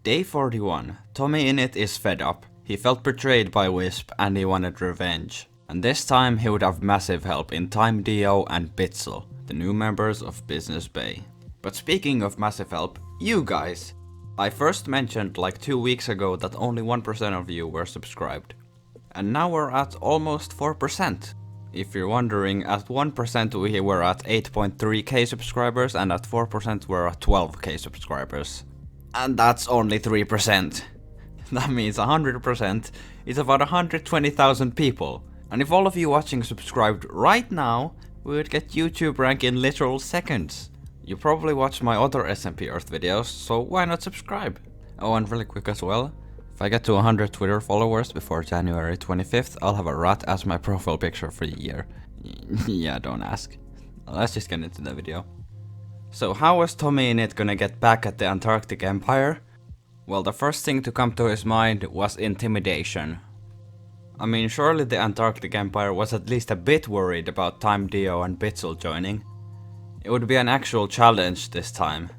Day 41. TommyInnit is fed up. He felt betrayed by Wisp and he wanted revenge. And this time he would have massive help in TimeDeo and Bitzel, the new members of BusinessBay. But speaking of massive help, you guys! I first mentioned like 2 weeks ago that only 1% of you were subscribed. And now we're at almost 4%. If you're wondering, at 1% we were at 8.3k subscribers and at 4% we're at 12k subscribers. And that's only 3%. That means 100% is about 120,000 people. And if all of you watching subscribed right now, we would get YouTube rank in literal seconds. You probably watch my other SMPEarth videos, so why not subscribe? Oh, and really quick as well, if I get to 100 Twitter followers before January 25th, I'll have a rat as my profile picture for the year. Yeah, don't ask. Let's just get into the video. So how was TommyInnit gonna get back at the Antarctic Empire? Well, the first thing to come to his mind was intimidation. I mean, surely the Antarctic Empire was at least a bit worried about TimeDeo and Bitzel joining. It would be an actual challenge this time.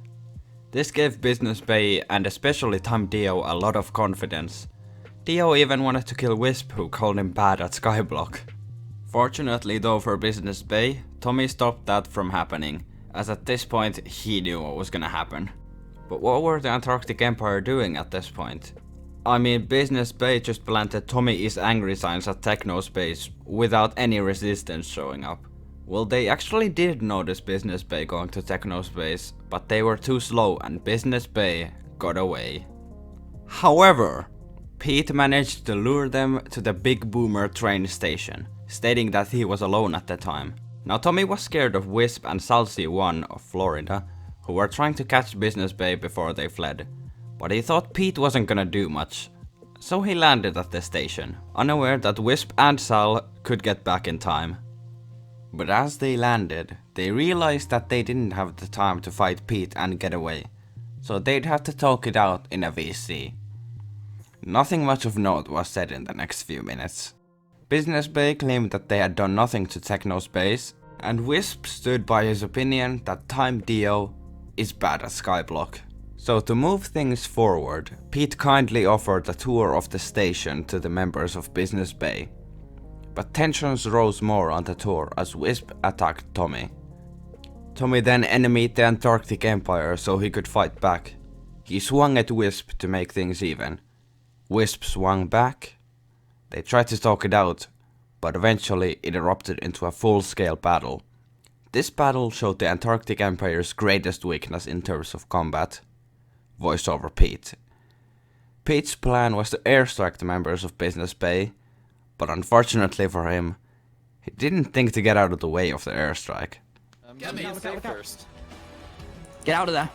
This gave BusinessBay and especially TimeDeo a lot of confidence. Deo even wanted to kill Wisp, who called him bad at Skyblock. Fortunately though for BusinessBay, Tommy stopped that from happening, as at this point he knew what was gonna happen. But what were the Antarctic Empire doing at this point? I mean, BusinessBay just planted Tommy is angry signs at Technoblade without any resistance showing up. Well, they actually did notice BusinessBay going to Technoblade, but they were too slow and BusinessBay got away. However, Pete managed to lure them to the Big Boomer train station, stating that he was alone at the time. Now Tommy was scared of Wisp and Salsi 1 of Florida, who were trying to catch BusinessBay before they fled. But he thought Pete wasn't gonna do much, so he landed at the station, unaware that Wisp and Sal could get back in time. But as they landed, they realized that they didn't have the time to fight Pete and get away, so they'd have to talk it out in a VC. Nothing much of note was said in the next few minutes. BusinessBay claimed that they had done nothing to Technoblade, and Wisp stood by his opinion that TimeDeo is bad at Skyblock. So to move things forward, Pete kindly offered a tour of the station to the members of BusinessBay. But tensions rose more on the tour as Wisp attacked Tommy. Tommy then enemied the Antarctic Empire so he could fight back. He swung at Wisp to make things even. Wisp swung back. They tried to talk it out, but eventually it erupted into a full-scale battle. This battle showed the Antarctic Empire's greatest weakness in terms of combat. Voiceover Pete. Pete's plan was to airstrike the members of BusinessBay, but unfortunately for him, he didn't think to get out of the way of the airstrike. Get me safe first. Get out of there.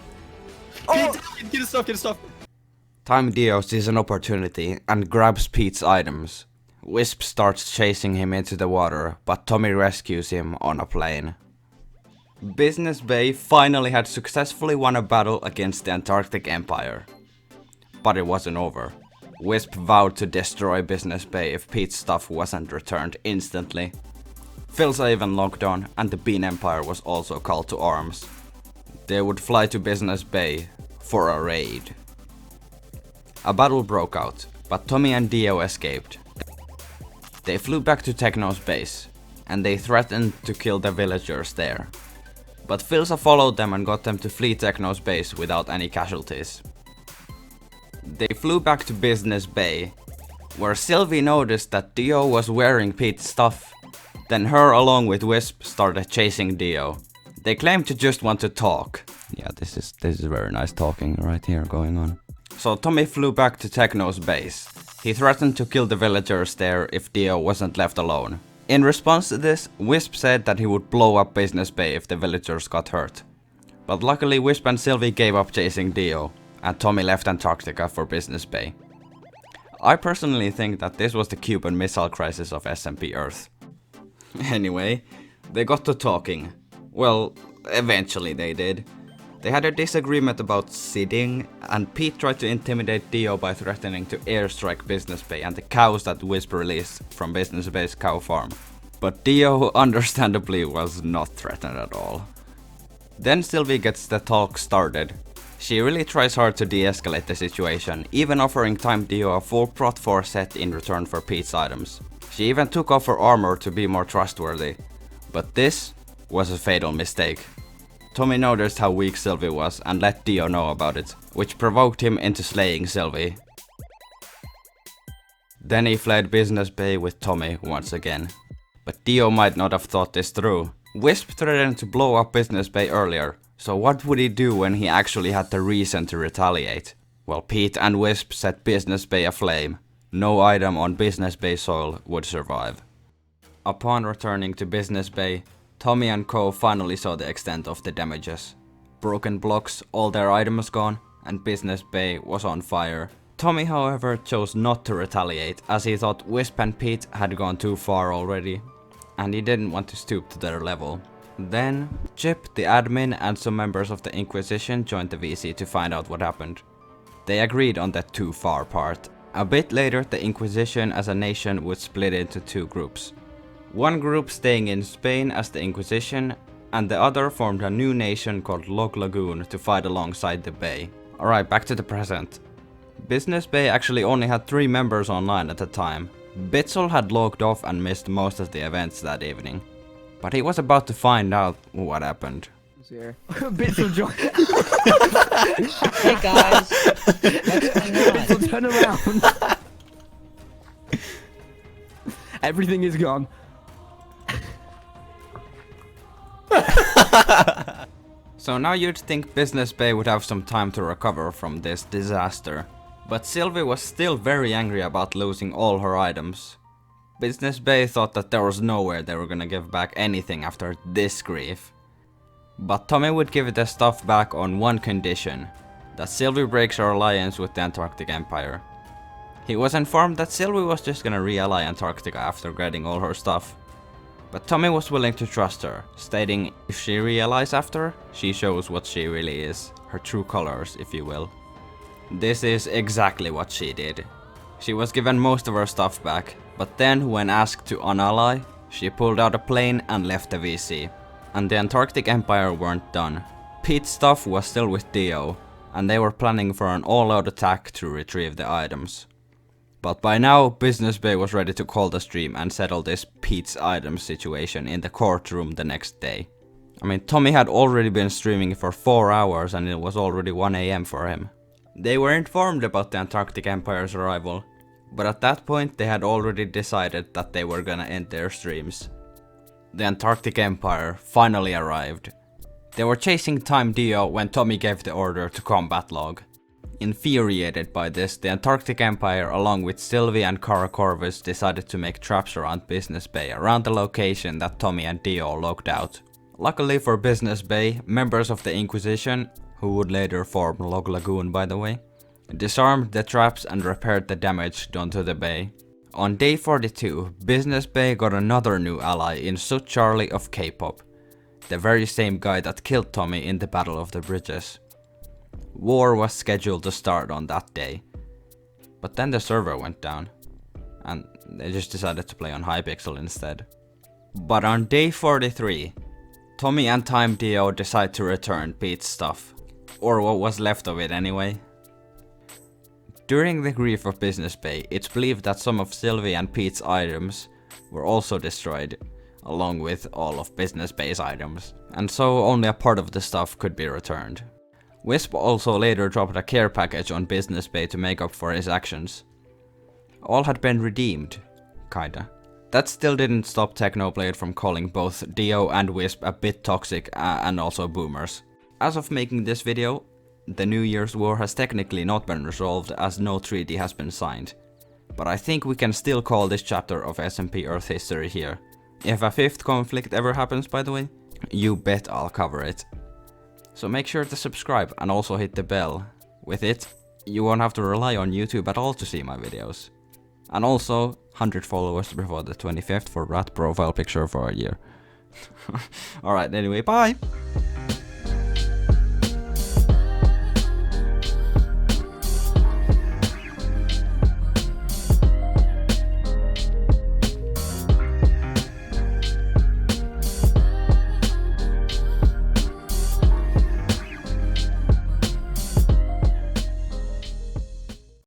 Oh! Get his stuff. TimeDeo sees an opportunity and grabs Pete's items. Wisp starts chasing him into the water, but Tommy rescues him on a plane. BusinessBay finally had successfully won a battle against the Antarctic Empire. But it wasn't over. Wisp vowed to destroy BusinessBay if Pete's stuff wasn't returned instantly. Philza even logged on, and the Bean Empire was also called to arms. They would fly to BusinessBay for a raid. A battle broke out, but Tommy and Deo escaped. They flew back to Techno's base, and they threatened to kill the villagers there. But Philza followed them and got them to flee Techno's base without any casualties. They flew back to BusinessBay, where Sylvie noticed that Deo was wearing Pete's stuff. Then her along with Wisp started chasing Deo. They claimed to just want to talk. Yeah, this is very nice talking right here going on. So Tommy flew back to Techno's base. He threatened to kill the villagers there if Deo wasn't left alone. In response to this, Wisp said that he would blow up BusinessBay if the villagers got hurt. But luckily Wisp and Sylvie gave up chasing Deo, and Tommy left Antarctica for BusinessBay. I personally think that this was the Cuban Missile Crisis of SMPEarth. Anyway, they got to talking. Well, eventually they did. They had a disagreement about sitting, and Pete tried to intimidate Deo by threatening to airstrike BusinessBay and the cows that Wisp released from BusinessBay's cow farm. But Deo understandably was not threatened at all. Then Sylvie gets the talk started. She really tries hard to de-escalate the situation, even offering TimeDeo a full Prot 4 set in return for Pete's items. She even took off her armor to be more trustworthy. But this was a fatal mistake. Tommy noticed how weak Sylvie was and let Deo know about it, which provoked him into slaying Sylvie. Then he fled BusinessBay with Tommy once again. But Deo might not have thought this through. Wisp threatened to blow up BusinessBay earlier, so what would he do when he actually had the reason to retaliate? Well, Pete and Wisp set BusinessBay aflame. No item on BusinessBay soil would survive. Upon returning to BusinessBay, Tommy and Co finally saw the extent of the damages. Broken blocks, all their items gone, and BusinessBay was on fire. Tommy, however, chose not to retaliate, as he thought Wisp and Pete had gone too far already, and he didn't want to stoop to their level. Then, Chip, the admin, and some members of the Inquisition joined the VC to find out what happened. They agreed on that too far part. A bit later, the Inquisition as a nation would split into two groups. One group staying in Spain as the Inquisition, and the other formed a new nation called Log Lagoon to fight alongside the Bay. Alright, back to the present. BusinessBay actually only had 3 members online at the time. Bitzel had logged off and missed most of the events that evening. But he was about to find out what happened. Here. Bitzel joined. Hey guys, what's going on? Bitzel, turn around. Everything is gone. So now you'd think BusinessBay would have some time to recover from this disaster. But Sylvie was still very angry about losing all her items. BusinessBay thought that there was nowhere they were gonna give back anything after this grief. But Tommy would give the stuff back on one condition, that Sylvie breaks her alliance with the Antarctic Empire. He was informed that Sylvie was just gonna re-ally Antarctica after getting all her stuff. But Tommy was willing to trust her, stating if she re-allies after, she shows what she really is, her true colors, if you will. This is exactly what she did. She was given most of her stuff back, but then when asked to unally, she pulled out a plane and left the VC. And the Antarctic Empire weren't done. Pete's stuff was still with Deo, and they were planning for an all-out attack to retrieve the items. But by now, BusinessBay was ready to call the stream and settle this Pete's items situation in the courtroom the next day. I mean, Tommy had already been streaming for 4 hours and it was already 1 AM for him. They were informed about the Antarctic Empire's arrival, but at that point they had already decided that they were gonna end their streams. The Antarctic Empire finally arrived. They were chasing TimeDeo when Tommy gave the order to combat log. Infuriated by this, the Antarctic Empire along with Sylvie and Cara Corvus decided to make traps around BusinessBay around the location that Tommy and Deo logged out. Luckily for BusinessBay, members of the Inquisition, who would later form Log Lagoon by the way, disarmed the traps and repaired the damage done to the bay. On day 42, BusinessBay got another new ally in Sut Charlie of K-pop, the very same guy that killed Tommy in the Battle of the Bridges. War was scheduled to start on that day, but then the server went down, and they just decided to play on Hypixel instead. But on day 43, Tommy and TimeDeo decide to return Pete's stuff, or what was left of it anyway. During the grief of BusinessBay, it's believed that some of Sylvie and Pete's items were also destroyed, along with all of BusinessBay's items, and so only a part of the stuff could be returned. Wisp also later dropped a care package on BusinessBay to make up for his actions. All had been redeemed, kinda. That still didn't stop Technoblade from calling both Deo and Wisp a bit toxic and also boomers. As of making this video, the New Year's War has technically not been resolved as no treaty has been signed. But I think we can still call this chapter of SMPEarth history here. If a 5th conflict ever happens by the way, you bet I'll cover it. So make sure to subscribe and also hit the bell. With it, you won't have to rely on YouTube at all to see my videos. And also, 100 followers before the 25th for that profile picture for a year. Alright, anyway, bye!